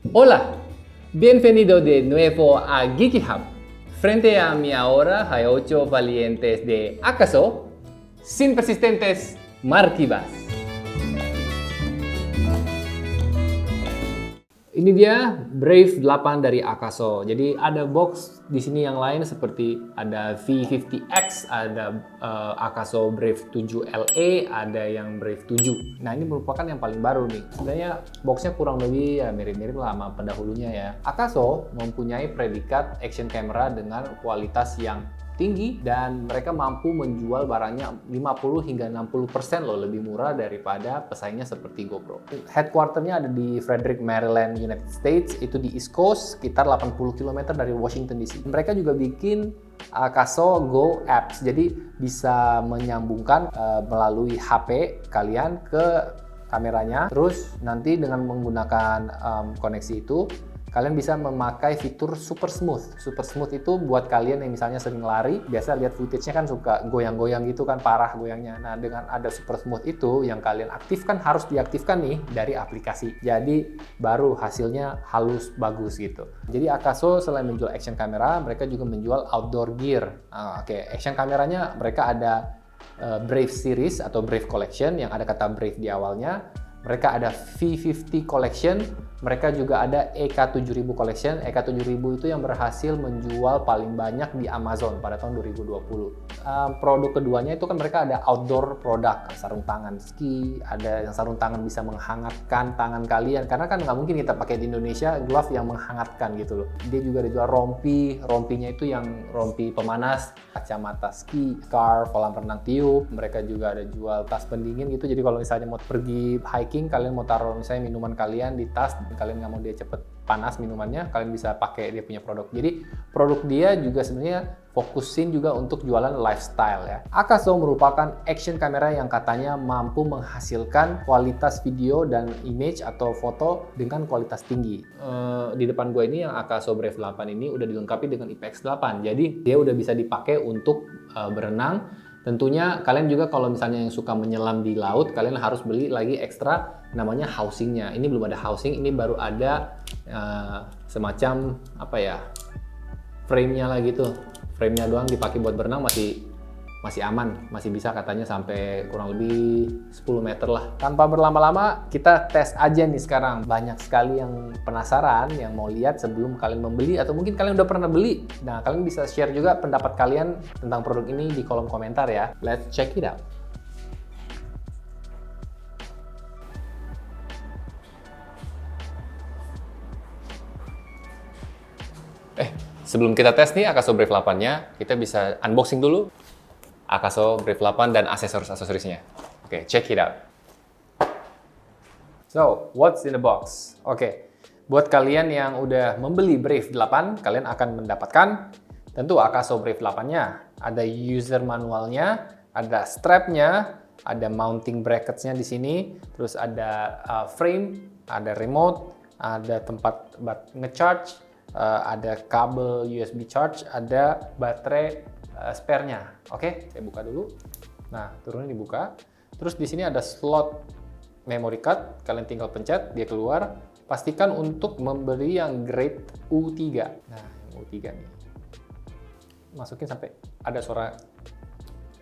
Hola, bienvenido de nuevo a Geeky Hub. Frente a mí ahora hay 8 valientes de Akaso, sin persistentes Markibas. Ini dia Brave 8 dari Akaso. Jadi ada box di sini yang lain seperti ada V50X, ada Akaso Brave 7 LE, ada yang Brave 7. Nah, ini merupakan yang paling baru nih. Sebenarnya boxnya kurang lebih ya mirip-mirip lah sama pendahulunya ya. Akaso mempunyai predikat action camera dengan kualitas yang tinggi dan mereka mampu menjual barangnya 50 hingga 60% loh lebih murah daripada pesaingnya seperti GoPro. Headquarternya ada di Frederick, Maryland, United States, itu di East Coast, sekitar 80 km dari Washington DC. Mereka juga bikin Akaso Go Apps, jadi bisa menyambungkan melalui HP kalian ke kameranya, terus nanti dengan menggunakan koneksi itu kalian bisa memakai fitur Super Smooth. Super Smooth itu buat kalian yang misalnya sering lari, biasa lihat footage-nya kan suka goyang-goyang gitu kan, parah goyangnya. Nah, dengan ada Super Smooth itu yang kalian aktifkan, harus diaktifkan nih dari aplikasi. Jadi baru hasilnya halus, bagus gitu. Jadi Akaso selain menjual action camera, mereka juga menjual outdoor gear. Oke, action kameranya mereka ada Brave Series atau Brave Collection yang ada kata Brave di awalnya. Mereka ada V50 Collection, mereka juga ada EK7000 Collection. EK7000 itu yang berhasil menjual paling banyak di Amazon pada tahun 2020. Produk keduanya itu kan mereka ada outdoor product, sarung tangan ski, ada yang sarung tangan bisa menghangatkan tangan kalian, karena kan nggak mungkin kita pakai di Indonesia glove yang menghangatkan gitu loh. Dia juga ada jual rompi, rompinya itu yang rompi pemanas, kacamata ski, scarf, kolam renang tiup. Mereka juga ada jual tas pendingin gitu, jadi kalau misalnya mau pergi hiking, kalian mau taruh misalnya minuman kalian di tas, kalian nggak mau dia cepet panas minumannya, kalian bisa pakai dia punya produk. Jadi produk dia juga sebenarnya fokusin juga untuk jualan lifestyle ya. Akaso merupakan action camera yang katanya mampu menghasilkan kualitas video dan image atau foto dengan kualitas tinggi. Di depan gue ini yang Akaso Brave 8 ini udah dilengkapi dengan IPX8, jadi dia udah bisa dipakai untuk berenang. Tentunya kalian juga kalau misalnya yang suka menyelam di laut, kalian harus beli lagi ekstra namanya housingnya. Ini belum ada housing, ini baru ada semacam apa ya, frame-nya lah gitu. Frame-nya doang dipakai buat berenang masih aman, masih bisa katanya sampai kurang lebih 10 meter lah. Tanpa berlama-lama, kita tes aja nih sekarang. Banyak sekali yang penasaran, yang mau lihat sebelum kalian membeli, atau mungkin kalian udah pernah beli. Nah, kalian bisa share juga pendapat kalian tentang produk ini di kolom komentar ya. Let's check it out. Sebelum kita tes nih Akaso Brave 8-nya, kita bisa unboxing dulu Akaso Brave 8 dan aksesoris-aksesorisnya. Oke, check it out. So, what's in the box? Oke, buat kalian yang udah membeli Brave 8, kalian akan mendapatkan tentu Akaso Brave 8-nya. Ada user manualnya, ada strapnya, ada mounting brackets-nya di sini, terus ada frame, ada remote, ada tempat buat ngecharge, ada kabel USB charge, ada baterai spare-nya. Oke, saya buka dulu. Nah, turunnya dibuka. Terus di sini ada slot memory card. Kalian tinggal pencet, dia keluar. Pastikan untuk membeli yang grade U3. Nah, yang U3 nih. Masukin sampai ada suara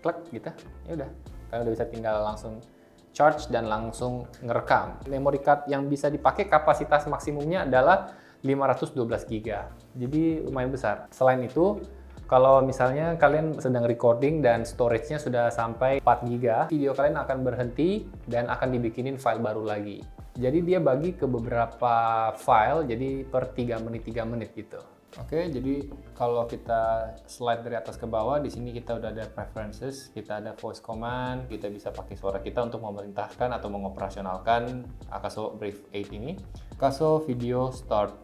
klek gitu. Ya udah, kalian udah bisa tinggal langsung charge dan langsung ngerekam. Memory card yang bisa dipakai kapasitas maksimumnya adalah 512 GB. Jadi lumayan besar. Selain itu, kalau misalnya kalian sedang recording dan storage-nya sudah sampai 4 GB, video kalian akan berhenti dan akan dibikinin file baru lagi. Jadi dia bagi ke beberapa file, jadi per 3 menit gitu. Oke, jadi kalau kita slide dari atas ke bawah, di sini kita udah ada preferences, kita ada voice command, kita bisa pakai suara kita untuk memerintahkan atau mengoperasionalkan Akaso Brave 8 ini. Akaso Video Start.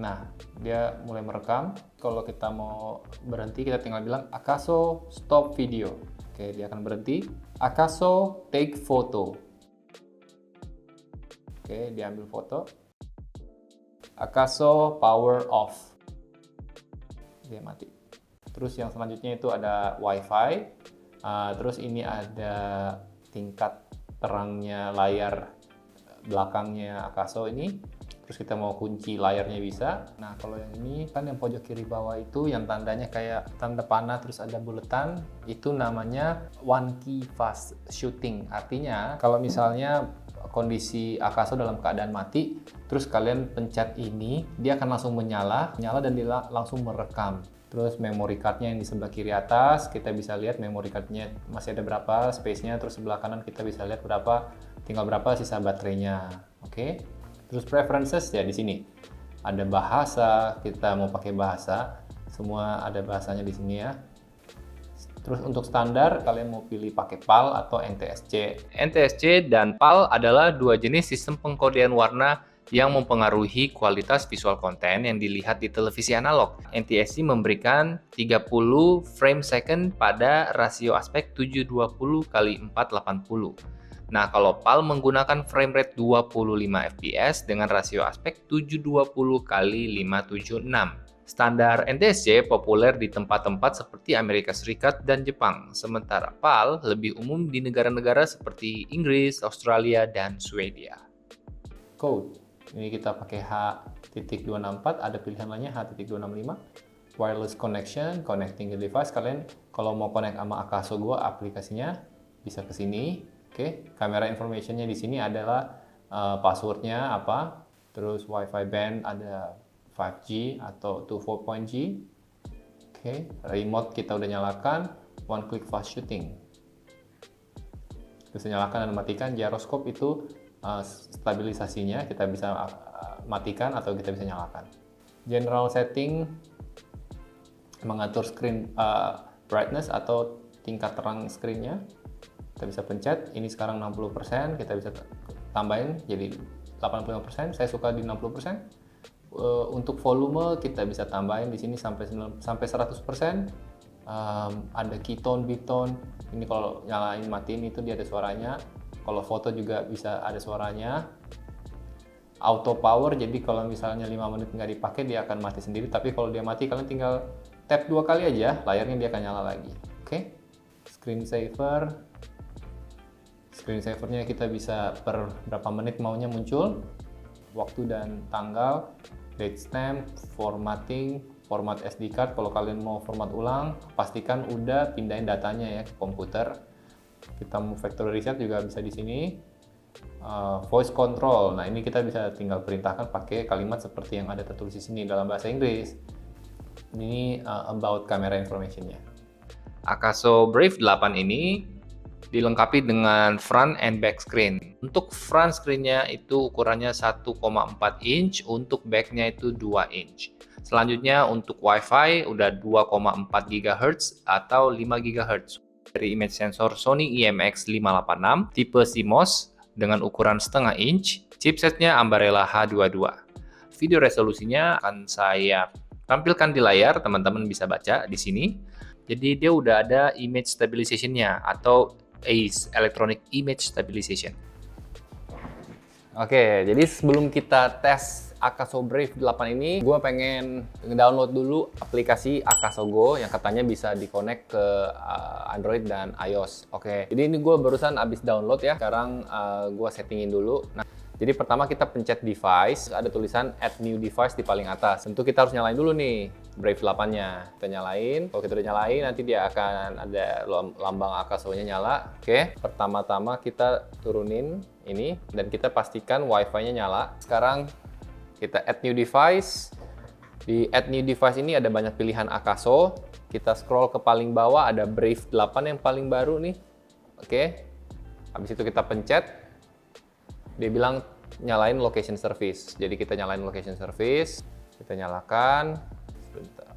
Nah, dia mulai merekam. Kalau kita mau berhenti, kita tinggal bilang Akaso Stop Video. Oke, dia akan berhenti. Akaso Take Photo. Oke, dia ambil foto. Akaso Power Off. Dia mati. Terus yang selanjutnya itu ada Wi-Fi. Terus ini ada tingkat terangnya layar belakangnya Akaso ini. Terus kita mau kunci layarnya bisa. Nah, kalau yang ini kan yang pojok kiri bawah itu yang tandanya kayak tanda panah terus ada buletan, itu namanya one key fast shooting. Artinya kalau misalnya kondisi Akaso dalam keadaan mati, terus kalian pencet ini, dia akan langsung menyala dan dia langsung merekam. Terus memory cardnya yang di sebelah kiri atas, kita bisa lihat memory cardnya masih ada berapa space-nya, terus sebelah kanan kita bisa lihat tinggal berapa sisa baterainya. Oke. Terus preferences ya di sini. Ada bahasa, kita mau pakai bahasa, semua ada bahasanya di sini ya. Terus untuk standar, kalian mau pilih pakai PAL atau NTSC. NTSC dan PAL adalah dua jenis sistem pengkodean warna yang mempengaruhi kualitas visual konten yang dilihat di televisi analog. NTSC memberikan 30 frame second pada rasio aspek 720x480. Nah, kalau PAL menggunakan frame rate 25 fps dengan rasio aspek 720x576. Standar NTSC populer di tempat-tempat seperti Amerika Serikat dan Jepang, sementara PAL lebih umum di negara-negara seperti Inggris, Australia, dan Swedia. Code. Ini kita pakai H.264, ada pilihan lainnya H.265. Wireless connection, connecting the device. Kalian kalau mau connect sama Akaso Go aplikasinya bisa ke sini. Oke, kamera informationnya di sini adalah passwordnya apa, terus WiFi band ada 5G atau 4.G. Oke, remote kita udah nyalakan, one click fast shooting. Bisa nyalakan dan matikan. Gyroscope itu stabilisasinya kita bisa matikan atau kita bisa nyalakan. General setting mengatur screen brightness atau tingkat terang screen-nya. Kita bisa pencet, ini sekarang 60%, kita bisa tambahin jadi 85%, saya suka di 60%. Untuk volume kita bisa tambahin di sini sampai 100%. Ada keytone, big-tone, ini kalau nyalain matiin itu dia ada suaranya. Kalau foto juga bisa ada suaranya. Auto power, jadi kalau misalnya 5 menit nggak dipakai dia akan mati sendiri, tapi kalau dia mati kalian tinggal tap 2 kali aja, layarnya dia akan nyala lagi. Oke. Screensavernya kita bisa per berapa menit maunya muncul, waktu dan tanggal, date stamp, formatting, format SD card. Kalau kalian mau format ulang, pastikan udah pindahin datanya ya ke komputer. Kita mau factory reset juga bisa di sini. Voice control, nah ini kita bisa tinggal perintahkan pakai kalimat seperti yang ada tertulis di sini dalam bahasa Inggris. Ini about camera informationnya. Akaso Brave 8 ini dilengkapi dengan front and back screen. Untuk front screen-nya itu ukurannya 1,4 inch, untuk back-nya itu 2 inch. Selanjutnya untuk Wi-Fi udah 2,4 GHz atau 5 GHz. Dari image sensor Sony IMX586 tipe CMOS dengan ukuran setengah inch, chipsetnya Ambarella H22. Video resolusinya akan saya tampilkan di layar, teman-teman bisa baca di sini. Jadi dia udah ada image stabilization-nya atau AIS, Electronic Image Stabilization. Oke, jadi sebelum kita tes Akaso Brave 8 ini, gue pengen download dulu aplikasi Akaso Go yang katanya bisa di-connect ke Android dan iOS. Oke, jadi ini gue barusan abis download ya. Sekarang gue settingin dulu. Nah, jadi pertama kita pencet device, ada tulisan add new device di paling atas. Tentu kita harus nyalain dulu nih Brave 8-nya. Kita nyalain, kalau kita udah nyalain nanti dia akan ada lambang Akaso-nya nyala. Oke, pertama-tama kita turunin ini dan kita pastikan Wi-Fi-nya nyala. Sekarang kita add new device. Di add new device ini ada banyak pilihan Akaso. Kita scroll ke paling bawah, ada Brave 8 yang paling baru nih. Oke, habis itu kita pencet. Dia bilang nyalain location service. Jadi kita nyalain location service. Kita nyalakan.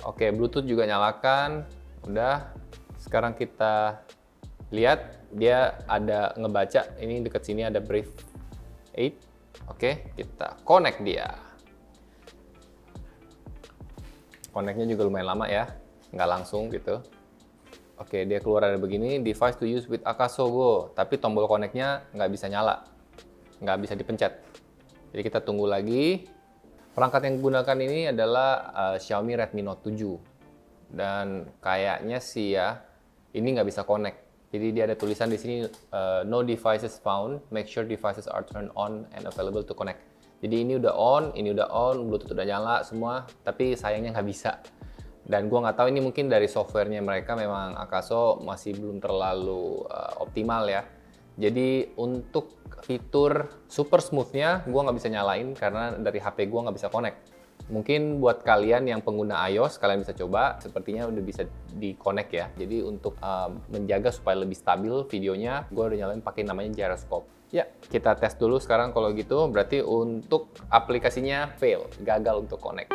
Oke, Bluetooth juga nyalakan. Udah. Sekarang kita lihat dia ada ngebaca. Ini dekat sini ada Brave 8. Oke, kita connect dia. Connect-nya juga lumayan lama ya, nggak langsung gitu. Oke, dia keluar ada begini, device to use with Akaso Go, tapi tombol connect-nya nggak bisa nyala, nggak bisa dipencet. Jadi kita tunggu lagi. Perangkat yang digunakan ini adalah Xiaomi Redmi Note 7. Dan kayaknya sih ya, ini nggak bisa connect. Jadi dia ada tulisan di sini, no devices found, make sure devices are turned on and available to connect. Jadi ini udah on, Bluetooth udah nyala semua, tapi sayangnya nggak bisa. Dan gua nggak tahu ini mungkin dari softwarenya mereka memang Akaso masih belum terlalu optimal ya. Jadi untuk fitur super smoothnya gua nggak bisa nyalain karena dari HP gua nggak bisa connect. Mungkin buat kalian yang pengguna iOS, kalian bisa coba. Sepertinya udah bisa di-connect ya. Jadi untuk menjaga supaya lebih stabil videonya, gue udah nyalain pakai namanya gyroscope. Ya, kita tes dulu sekarang kalau gitu. Berarti untuk aplikasinya fail, gagal untuk connect.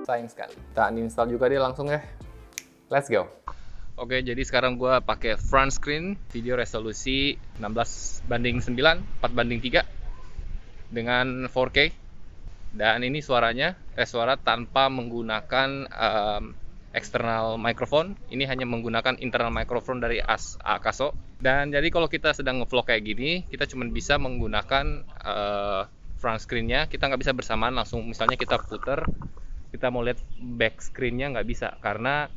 Sayang sekali. Kita uninstall juga deh langsung ya. Let's go. Oke, jadi sekarang gue pakai front screen, video resolusi 16:9, 4:3 dengan 4K. Dan ini suaranya, suara tanpa menggunakan external microphone. Ini hanya menggunakan internal microphone dari Akaso. Dan jadi kalau kita sedang ngevlog kayak gini, kita cuma bisa menggunakan front screen-nya. Kita nggak bisa bersamaan langsung, misalnya kita puter, kita mau lihat back screen-nya nggak bisa. Karena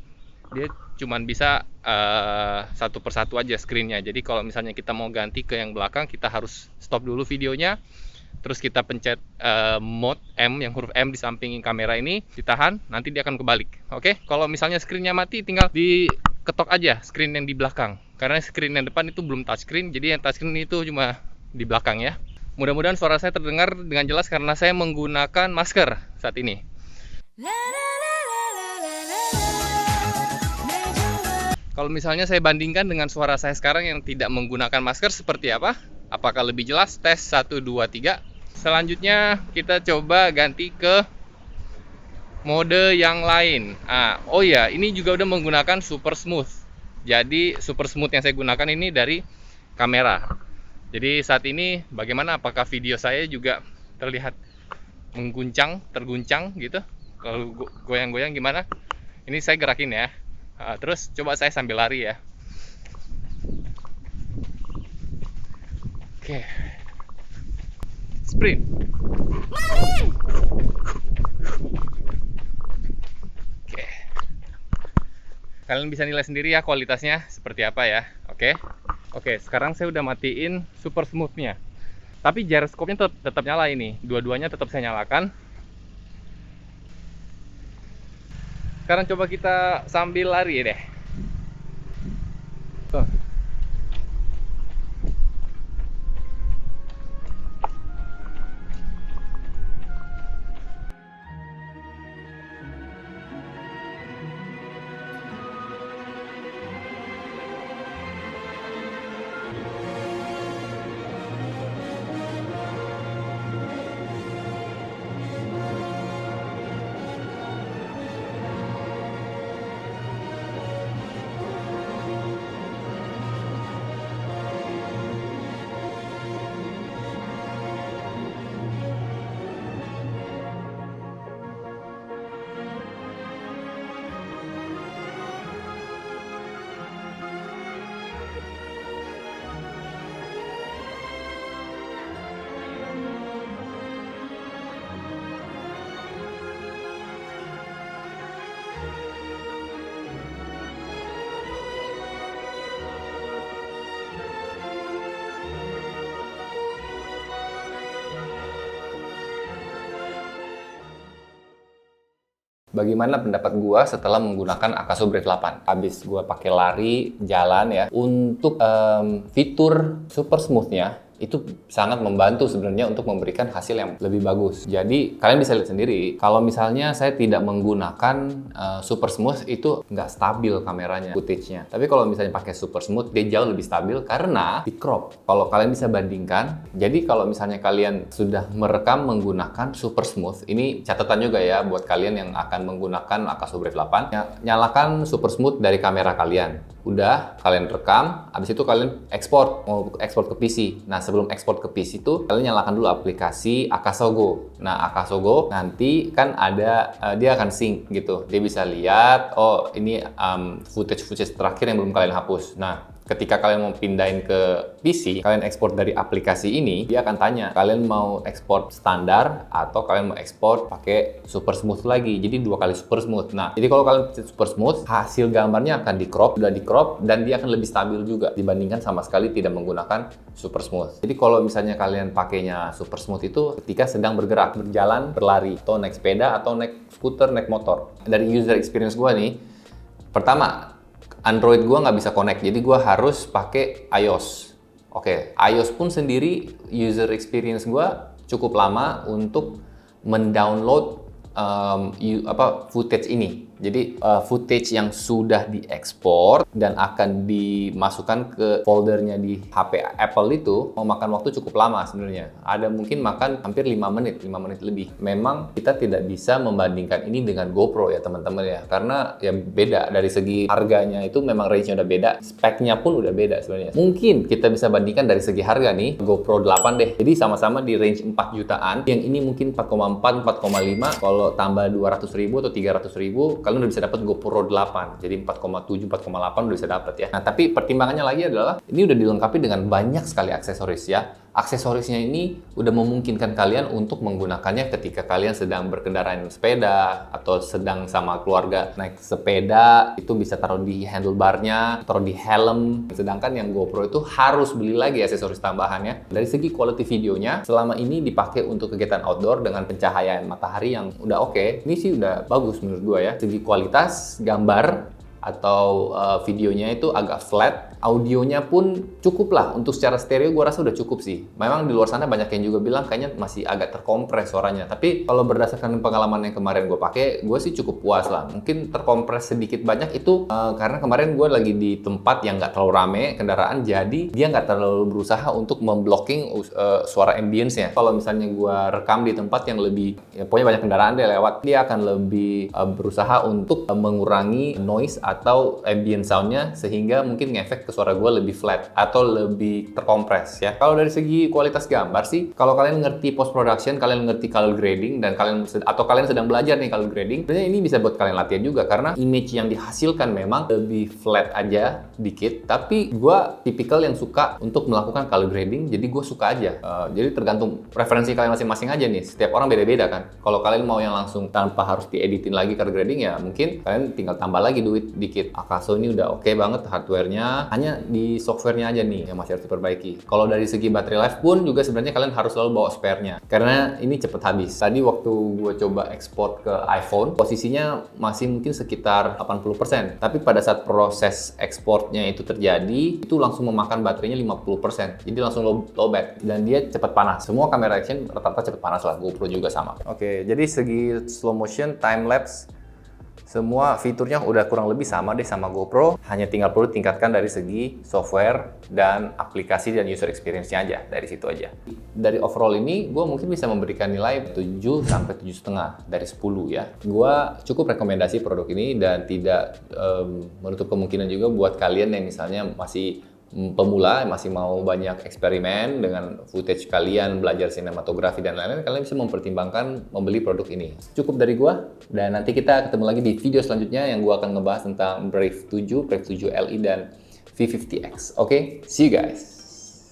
dia cuma bisa satu persatu aja screen-nya. Jadi kalau misalnya kita mau ganti ke yang belakang, kita harus stop dulu videonya. Terus kita pencet mode M, yang huruf M di samping kamera ini, ditahan, nanti dia akan kebalik. Oke, kalau misalnya screen-nya mati, tinggal diketok aja screen yang di belakang. Karena screen yang depan itu belum touchscreen, jadi yang touchscreen itu cuma di belakang ya. Mudah-mudahan suara saya terdengar dengan jelas karena saya menggunakan masker saat ini. Kalau misalnya saya bandingkan dengan suara saya sekarang yang tidak menggunakan masker, seperti apa? Apakah lebih jelas? Tes 1, 2, 3. Selanjutnya kita coba ganti ke mode yang lain. Oh ya, ini juga udah menggunakan super smooth. Jadi super smooth yang saya gunakan ini dari kamera. Jadi saat ini bagaimana? Apakah video saya juga terlihat terguncang gitu? Kalau goyang-goyang gimana? Ini saya gerakin ya. Terus coba saya sambil lari ya. Oke. Sprint. Oke. Kalian bisa nilai sendiri ya kualitasnya seperti apa ya. Oke, sekarang saya udah matiin super smooth-nya. Tapi gyroscope-nya tetap nyala ini. Dua-duanya tetap saya nyalakan. Sekarang coba kita sambil lari deh. Tuh. Bagaimana pendapat gua setelah menggunakan Akaso Brave 8? Habis gua pakai lari, jalan ya. Untuk fitur super smoothnya itu sangat membantu sebenarnya untuk memberikan hasil yang lebih bagus. Jadi kalian bisa lihat sendiri, kalau misalnya saya tidak menggunakan super smooth itu nggak stabil kameranya, footage-nya. Tapi kalau misalnya pakai super smooth, dia jauh lebih stabil karena di crop. Kalau kalian bisa bandingkan, jadi kalau misalnya kalian sudah merekam menggunakan super smooth, ini catatan juga ya buat kalian yang akan menggunakan Akaso Brave 8, nyalakan super smooth dari kamera kalian. Udah, kalian rekam, habis itu kalian ekspor, mau ekspor ke PC. Nah, sebelum ekspor ke PC itu, kalian nyalakan dulu aplikasi Akaso Go. Nah, Akaso Go nanti kan ada, dia akan sync gitu. Dia bisa lihat, oh ini footage terakhir yang belum kalian hapus. Nah, ketika kalian mau pindahin ke PC, kalian ekspor dari aplikasi ini, dia akan tanya, kalian mau ekspor standar atau kalian mau ekspor pakai super smooth lagi. Jadi 2 kali super smooth. Nah, jadi kalau kalian super smooth, hasil gambarnya akan udah di crop dan dia akan lebih stabil juga dibandingkan sama sekali tidak menggunakan super smooth. Jadi kalau misalnya kalian pakainya super smooth itu ketika sedang bergerak, berjalan, berlari, atau naik sepeda, atau naik skuter, naik motor. Dari user experience gua nih, pertama, Android gua nggak bisa connect, jadi gua harus pakai iOS. Oke, iOS pun sendiri user experience gua cukup lama untuk mendownload footage ini. Jadi footage yang sudah diekspor dan akan dimasukkan ke foldernya di HP Apple itu mau makan waktu cukup lama sebenarnya. Ada mungkin makan hampir 5 menit lebih. Memang kita tidak bisa membandingkan ini dengan GoPro ya teman-teman ya. Karena ya beda dari segi harganya itu memang range-nya udah beda, speknya pun udah beda sebenarnya. Mungkin kita bisa bandingkan dari segi harga nih, GoPro 8 deh. Jadi sama-sama di range 4 jutaan. Yang ini mungkin 4,4, 4,5. Kalau tambah 200.000 atau 300.000, kalian udah bisa dapat GoPro 8. Jadi 4,7, 4,8 udah bisa dapat ya. Nah, tapi pertimbangannya lagi adalah ini udah dilengkapi dengan banyak sekali aksesoris ya. Aksesorisnya ini udah memungkinkan kalian untuk menggunakannya ketika kalian sedang berkendaraan sepeda atau sedang sama keluarga naik sepeda, itu bisa taruh di handlebarnya, taruh di helm. Sedangkan yang GoPro itu harus beli lagi aksesoris tambahannya. Dari segi quality videonya, selama ini dipakai untuk kegiatan outdoor dengan pencahayaan matahari yang udah oke. Ini sih udah bagus menurut gua ya. Segi kualitas gambar atau videonya itu agak flat, audionya pun cukup lah untuk secara stereo gue rasa udah cukup sih. Memang di luar sana banyak yang juga bilang kayaknya masih agak terkompres suaranya, tapi kalau berdasarkan pengalaman yang kemarin gue pakai, gue sih cukup puas lah. Mungkin terkompres sedikit banyak itu karena kemarin gue lagi di tempat yang nggak terlalu rame kendaraan, jadi dia nggak terlalu berusaha untuk memblocking suara ambience-nya. Kalau misalnya gue rekam di tempat yang lebih, ya pokoknya banyak kendaraan deh lewat, dia akan lebih berusaha untuk mengurangi noise atau ambient sound-nya sehingga mungkin ngefek ke suara gue lebih flat atau lebih terkompres ya. Kalau dari segi kualitas gambar sih, kalau kalian ngerti post production, kalian ngerti color grading dan kalian sedang belajar nih color grading, sebenarnya ini bisa buat kalian latihan juga karena image yang dihasilkan memang lebih flat aja dikit, tapi gue tipikal yang suka untuk melakukan color grading, jadi gue suka aja. Jadi tergantung preferensi kalian masing-masing aja nih. Setiap orang beda-beda kan. Kalau kalian mau yang langsung tanpa harus dieditin lagi color grading ya mungkin kalian tinggal tambah lagi duit dikit. Akaso ini udah oke banget hardware-nya, hanya di software-nya aja nih yang masih harus diperbaiki. Kalau dari segi baterai life pun juga sebenarnya kalian harus selalu bawa spare-nya karena ini cepet habis. Tadi waktu gue coba ekspor ke iPhone, posisinya masih mungkin sekitar 80%, tapi pada saat proses ekspornya itu terjadi, itu langsung memakan baterainya 50%, jadi langsung low bat dan dia cepat panas. Semua kamera action rata-rata cepat panas lah, GoPro juga sama. Oke, jadi segi slow motion, time lapse, semua fiturnya udah kurang lebih sama deh sama GoPro, hanya tinggal perlu tingkatkan dari segi software dan aplikasi dan user experience-nya aja, dari situ aja. Dari overall ini, gue mungkin bisa memberikan nilai 7 sampai 7,5 dari 10 ya. Gue cukup rekomendasi produk ini dan tidak menutup kemungkinan juga buat kalian yang misalnya masih pemula, masih mau banyak eksperimen dengan footage kalian, belajar sinematografi dan lain-lain, kalian bisa mempertimbangkan membeli produk ini. Cukup dari gua, dan nanti kita ketemu lagi di video selanjutnya yang gua akan ngebahas tentang Brave 7 LE dan V50X. Oke, see you guys!